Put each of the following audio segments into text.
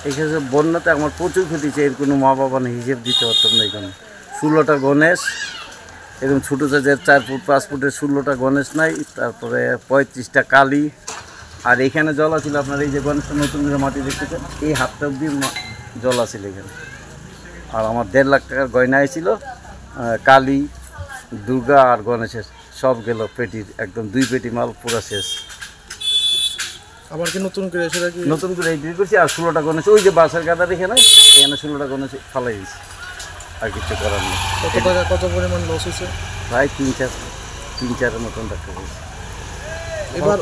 এখানে বন্যাতে আমার প্রচুর ক্ষতিছে, এর কোনো মা বাবা না, হিসেব দিতে পারতাম না। এখানে 16টা গণেশ, এরকম ছোটো সাইজের 4 ফুট 5 ফুটের 16টা গণেশ নাই, তারপরে 35টা কালী। আর এখানে জল আছিল আপনার, এই যে গণেশটা নতুন করে মাটি দেখতেছেন, এই হাতটা অব্দি জল আছিল এখানে। আর আমার 1.5 লাখ টাকার গয়না ছিল, কালী, দুর্গা আর গণেশের সব গেল পেটির, একদম 2 পেটি মাল পুরো শেষ। আবার কি নতুন করে সেটা কি নতুন করে এডিট করছি। আর 16টা গণেশ ওই যে বাসের গাদার এখানে 16টা গণেশ ফালাই দিয়েছি, আর কিছু করার নেই। কত টাকা, কত পরিমাণ লস হয়েছে? প্রায় 3-4 মতন টাকা হয়েছে। এবার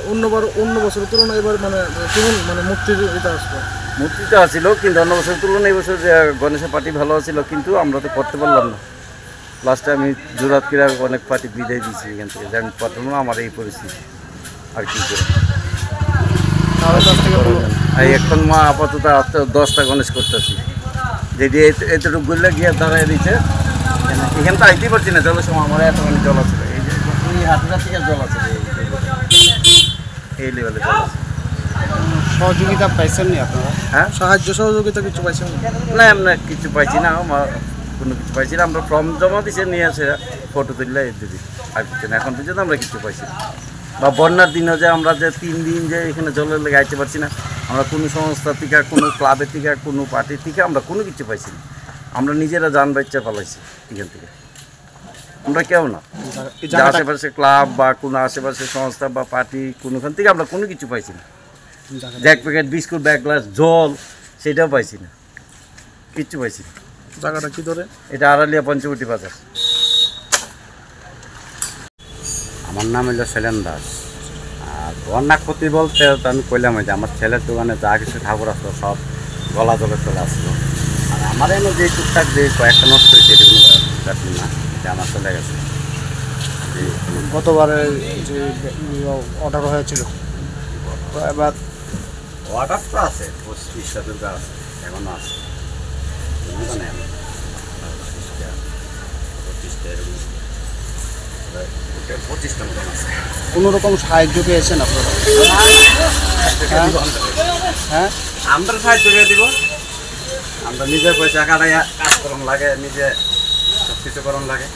অন্য বছরের তুলনায় এবার মানে কেমন মানে মূর্তির এটা আসবে? মূর্তিটা আসছিল, কিন্তু অন্য বছরের তুলনায় এই বছর গণেশের পার্টি ভালো আছিল, কিন্তু আমরা তো করতে পারলাম না। লাস্টে আমি জোরাত করে অনেক পার্টি বিদায় দিয়েছি এখান থেকে, যে আমি পারতাম না, আমার এই পরিস্থিতি আর কি করে। এখন মা আপাতত 10টা গণেশ করতেছি, যেটি এতটুকু গুললে গিয়ে দাঁড়ায় দিচ্ছে। এখানে তো আইতেই পারছি না, জলের সময় আমার এতখানি জল আছে, এই যে এই হাতটা থেকে জল আছে, এই লেভেলে জল আছে। সহযোগিতা পাইছেন নি আপনারা? হ্যাঁ, সাহায্য সহযোগিতা কিছু পাইছেন না? আমরা কিছু পাইছি না, কোনো কিছু পাইছি না। আমরা ফর্ম জমা দিছে, নিয়ে আসে ফটো তুললে দিদি, আর কিছু না। এখন পর্যন্ত আমরা কিছু পাইছি না। বা বন্যার দিনও যে আমরা যে 3 দিন যে এখানে জলের লেগে আইতে পারছি না, আমরা কোনো সংস্থা থেকে, কোনো ক্লাবের থেকে, কোনো পার্টির থেকে আমরা কোনো কিছু পাইছি না। আমরা নিজেরা যান বাচ্চা পালাইছি এখান থেকে, আমরা কেউ না। আশেপাশে ক্লাব বা কোনো আশেপাশে সংস্থা বা পার্টি কোনোখান থেকে আমরা কোনো কিছু পাইছি না। যে 1 প্যাকেট বিস্কুট, 1 গ্লাস জল, সেটাও পাইছি না, কিচ্ছু পাইছি না। জায়গাটা কি ধরে? এটা আড়ালিয়া পঞ্চবটি বাজার। আমার নাম হলো সেলেন দাস। আর বন্যা ক্ষতি বলতে তো আমি কইলাম যে আমার ছেলের দোকানে যা কিছু ঠাকুর আসলো সব গলা জলে চলে আসলো। আর আমার এনে যে টুকটাক যে কয়েকটা নষ্ট হয়েছে এগুলো ব্যাপার না, এটা আমার চলে গেছে। গতবারে যে অর্ডার হয়েছিল এবার অর্ডার তো আছে, 25টা দুর্গা আছে, এখনও আছে, মানে 25টা এরকম 25টা মতন আছে। কোনো রকম সাহায্য পেয়েছেন আপনারা? হ্যাঁ, আমরা সাহায্য করে দিব। আমরা নিজের পয়সা কাটাইয়া কাজ করন লাগে, নিজে সব কিছু করন লাগে।